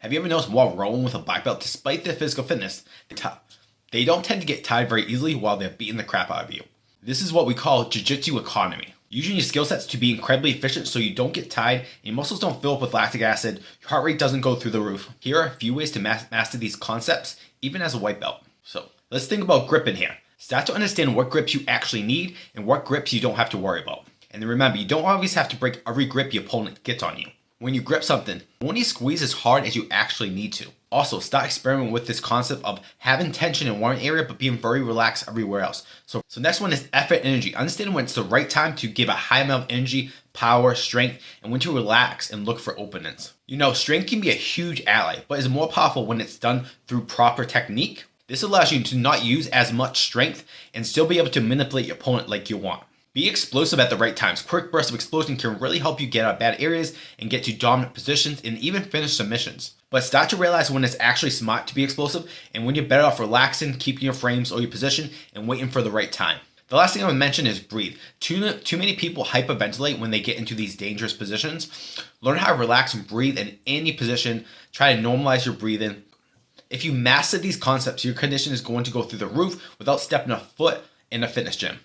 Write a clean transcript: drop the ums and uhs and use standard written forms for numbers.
Have you ever noticed while rolling with a black belt, despite their physical fitness, they don't tend to get tired very easily while they're beating the crap out of you? This is what we call jiu-jitsu economy. Using your skill sets to be incredibly efficient so you don't get tired, your muscles don't fill up with lactic acid, your heart rate doesn't go through the roof. Here are a few ways to master these concepts, even as a white belt. So let's think about grip in here. Start to understand what grips you actually need and what grips you don't have to worry about. And then remember, you don't always have to break every grip your opponent gets on you. When you grip something, only squeeze as hard as you actually need to. Also, start experimenting with this concept of having tension in one area but being very relaxed everywhere else. So next one is effort energy. Understand when it's the right time to give a high amount of energy, power, strength, and when to relax and look for openings. You know, strength can be a huge ally, but is more powerful when it's done through proper technique. This allows you to not use as much strength and still be able to manipulate your opponent like you want. Be explosive at the right times. Quick bursts of explosion can really help you get out of bad areas and get to dominant positions and even finish submissions. But start to realize when it's actually smart to be explosive and when you're better off relaxing, keeping your frames or your position, and waiting for the right time. The last thing I would mention is breathe. Too many people hyperventilate when they get into these dangerous positions. Learn how to relax and breathe in any position. Try to normalize your breathing. If you master these concepts, your condition is going to go through the roof without stepping a foot in a fitness gym.